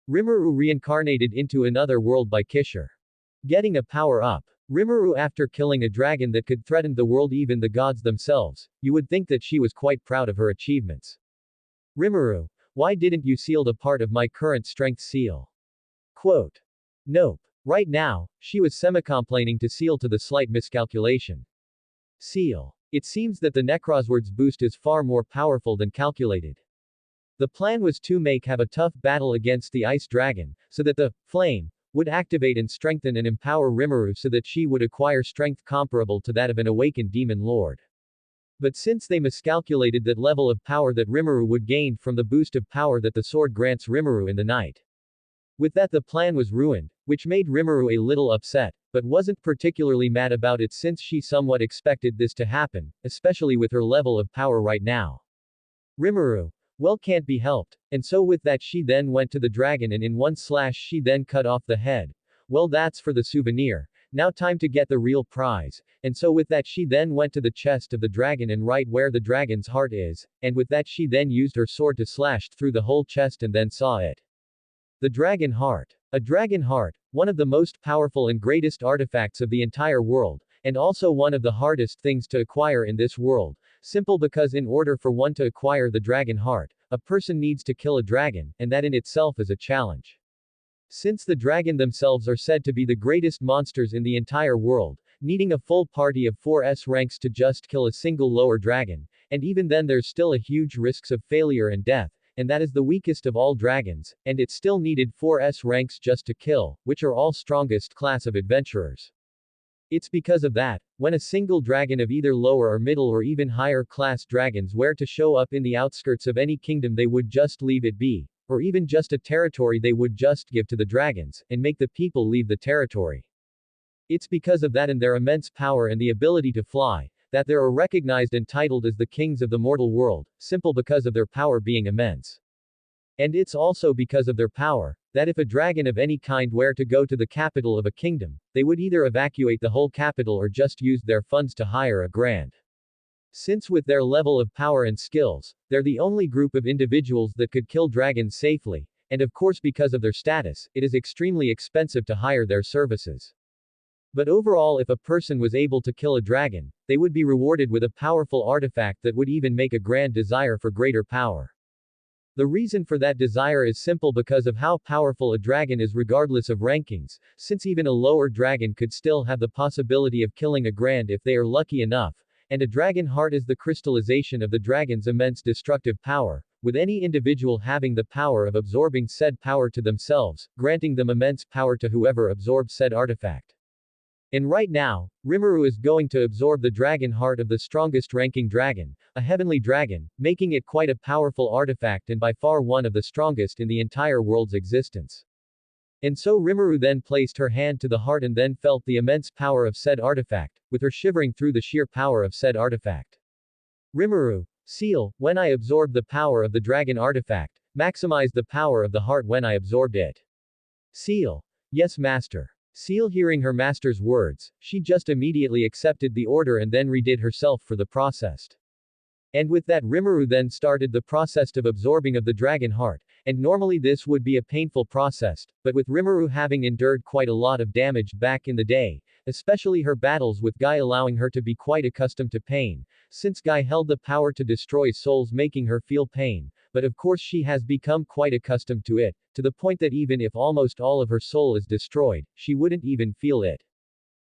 Rimuru reincarnated into another world by Kischur. Getting a power-up. Rimuru after killing a dragon that could threaten the world even the gods themselves, you would think that she was quite proud of her achievements. Rimuru, why didn't you seal the part of my current strength seal? Quote. Nope. Right now, she was semi-complaining to seal to the slight miscalculation. Seal. It seems that the Necrozword's boost is far more powerful than calculated. The plan was to have a tough battle against the ice dragon, so that the flame would activate and strengthen and empower Rimuru so that she would acquire strength comparable to that of an awakened demon lord. But since they miscalculated that level of power that Rimuru would gain from the boost of power that the sword grants Rimuru in the night. With that the plan was ruined, which made Rimuru a little upset, but wasn't particularly mad about it since she somewhat expected this to happen, especially with her level of power right now. Rimuru, well, can't be helped, and so with that she then went to the dragon and in one slash she then cut off the head. Well, that's for the souvenir, now time to get the real prize, and so with that she then went to the chest of the dragon and right where the dragon's heart is, and with that she then used her sword to slash through the whole chest and then saw it. The dragon heart. A dragon heart, one of the most powerful and greatest artifacts of the entire world, and also one of the hardest things to acquire in this world. Simple because in order for one to acquire the dragon heart, a person needs to kill a dragon, and that in itself is a challenge. Since the dragon themselves are said to be the greatest monsters in the entire world, needing a full party of 4S ranks to just kill a single lower dragon, and even then there's still a huge risks of failure and death, and that is the weakest of all dragons, and it still needed 4S ranks just to kill, which are all strongest class of adventurers. It's because of that, when a single dragon of either lower or middle or even higher class dragons were to show up in the outskirts of any kingdom they would just leave it be, or even just a territory they would just give to the dragons, and make the people leave the territory. It's because of that and their immense power and the ability to fly, that they are recognized and titled as the kings of the mortal world, simple because of their power being immense. And it's also because of their power, that if a dragon of any kind were to go to the capital of a kingdom, they would either evacuate the whole capital or just use their funds to hire a grand. Since with their level of power and skills, they're the only group of individuals that could kill dragons safely, and of course because of their status, it is extremely expensive to hire their services. But overall if a person was able to kill a dragon, they would be rewarded with a powerful artifact that would even make a grand desire for greater power. The reason for that desire is simple because of how powerful a dragon is regardless of rankings, since even a lower dragon could still have the possibility of killing a grand if they are lucky enough, and a dragon heart is the crystallization of the dragon's immense destructive power, with any individual having the power of absorbing said power to themselves, granting them immense power to whoever absorbs said artifact. And right now, Rimuru is going to absorb the dragon heart of the strongest ranking dragon, a heavenly dragon, making it quite a powerful artifact and by far one of the strongest in the entire world's existence. And so Rimuru then placed her hand to the heart and then felt the immense power of said artifact, with her shivering through the sheer power of said artifact. Rimuru, seal, when I absorbed the power of the dragon artifact, maximize the power of the heart when I absorbed it. Seal. Yes, master. Seal hearing her master's words, she just immediately accepted the order and then redid herself for the process. And with that Rimuru then started the process of absorbing of the dragon heart, and normally this would be a painful process, but with Rimuru having endured quite a lot of damage back in the day, especially her battles with Guy allowing her to be quite accustomed to pain, since Guy held the power to destroy souls making her feel pain, but of course she has become quite accustomed to it, to the point that even if almost all of her soul is destroyed, she wouldn't even feel it.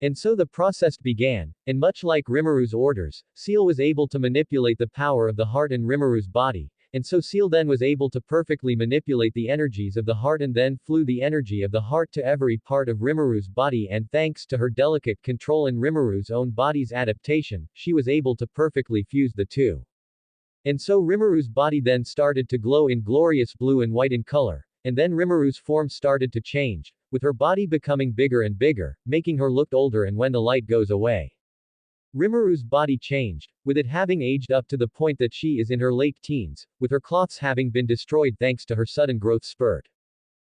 And so the process began, and much like Rimuru's orders, Seal was able to manipulate the power of the heart in Rimuru's body, and so Seal then was able to perfectly manipulate the energies of the heart and then flew the energy of the heart to every part of Rimuru's body and thanks to her delicate control and Rimuru's own body's adaptation, she was able to perfectly fuse the two. And so Rimuru's body then started to glow in glorious blue and white in color, and then Rimuru's form started to change, with her body becoming bigger and bigger, making her look older and when the light goes away. Rimuru's body changed, with it having aged up to the point that she is in her late teens, with her cloths having been destroyed thanks to her sudden growth spurt.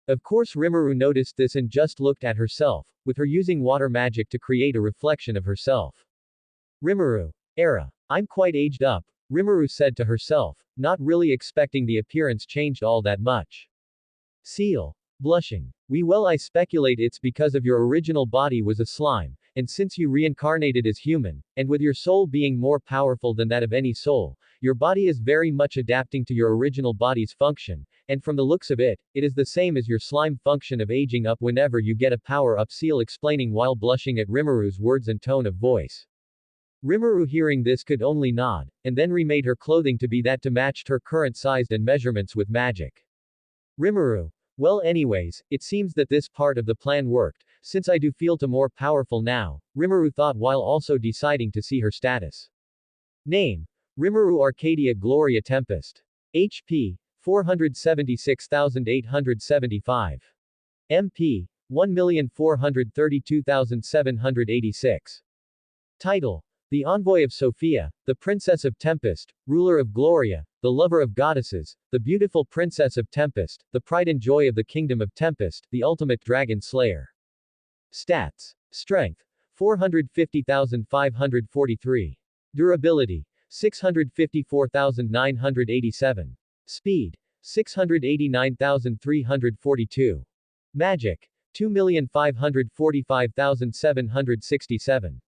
Of course Rimuru noticed this and just looked at herself, with her using water magic to create a reflection of herself. Rimuru. Era. I'm quite aged up, Rimuru said to herself, not really expecting the appearance changed all that much. Seal. Blushing. I speculate it's because of your original body was a slime, and since you reincarnated as human, and with your soul being more powerful than that of any soul, your body is very much adapting to your original body's function, and from the looks of it, it is the same as your slime function of aging up whenever you get a power-up seal explaining while blushing at Rimuru's words and tone of voice. Rimuru hearing this could only nod, and then remade her clothing to be that to match her current size and measurements with magic. Rimuru. Well anyways, it seems that this part of the plan worked, since I do feel to more powerful now, Rimuru thought while also deciding to see her status. Name. Rimuru Arcadia Gloria Tempest. HP. 476,875. MP. 1,432,786. Title. The Envoy of Sophia, the Princess of Tempest, Ruler of Gloria, the Lover of Goddesses, the Beautiful Princess of Tempest, the Pride and Joy of the Kingdom of Tempest, the Ultimate Dragon Slayer. Stats. Strength. 450,543. Durability. 654,987. Speed. 689,342. Magic. 2,545,767.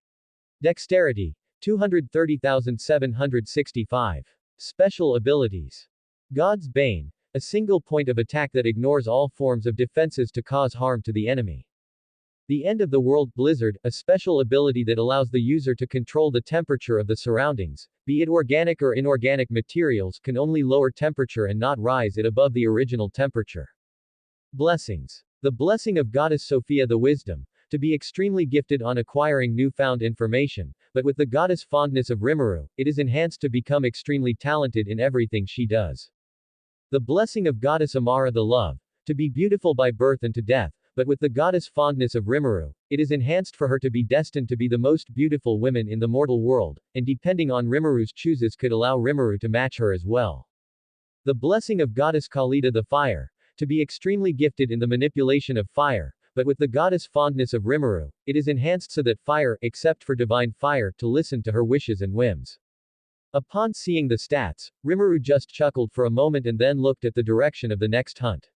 Dexterity. 230,765. Special abilities. God's Bane. A single point of attack that ignores all forms of defenses to cause harm to the enemy. The End of the World Blizzard, a special ability that allows the user to control the temperature of the surroundings, be it organic or inorganic materials can only lower temperature and not rise it above the original temperature. Blessings. The blessing of Goddess Sophia the Wisdom, to be extremely gifted on acquiring newfound information, but with the goddess fondness of Rimuru, it is enhanced to become extremely talented in everything she does. The blessing of Goddess Amara the Love, to be beautiful by birth and to death, but with the goddess fondness of Rimuru, it is enhanced for her to be destined to be the most beautiful women in the mortal world, and depending on Rimuru's chooses could allow Rimuru to match her as well. The blessing of Goddess Khalida the Fire, to be extremely gifted in the manipulation of fire, but with the goddess fondness of Rimuru, it is enhanced so that fire, except for divine fire, to listen to her wishes and whims. Upon seeing the stats, Rimuru just chuckled for a moment and then looked at the direction of the next hunt.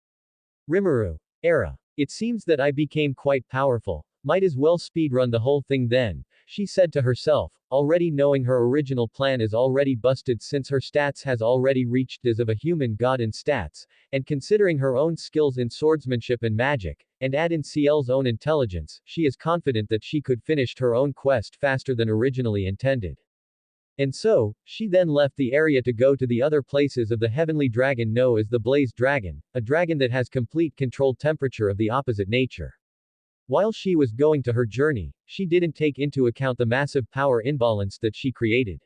Rimuru. Era. It seems that I became quite powerful. Might as well speedrun the whole thing then, she said to herself, already knowing her original plan is already busted since her stats has already reached as of a human god in stats, and considering her own skills in swordsmanship and magic, and add in CL's own intelligence, she is confident that she could finish her own quest faster than originally intended. And so, she then left the area to go to the other places of the heavenly dragon known as the Blaze Dragon, a dragon that has complete controlled temperature of the opposite nature. While she was going to her journey, she didn't take into account the massive power imbalance that she created.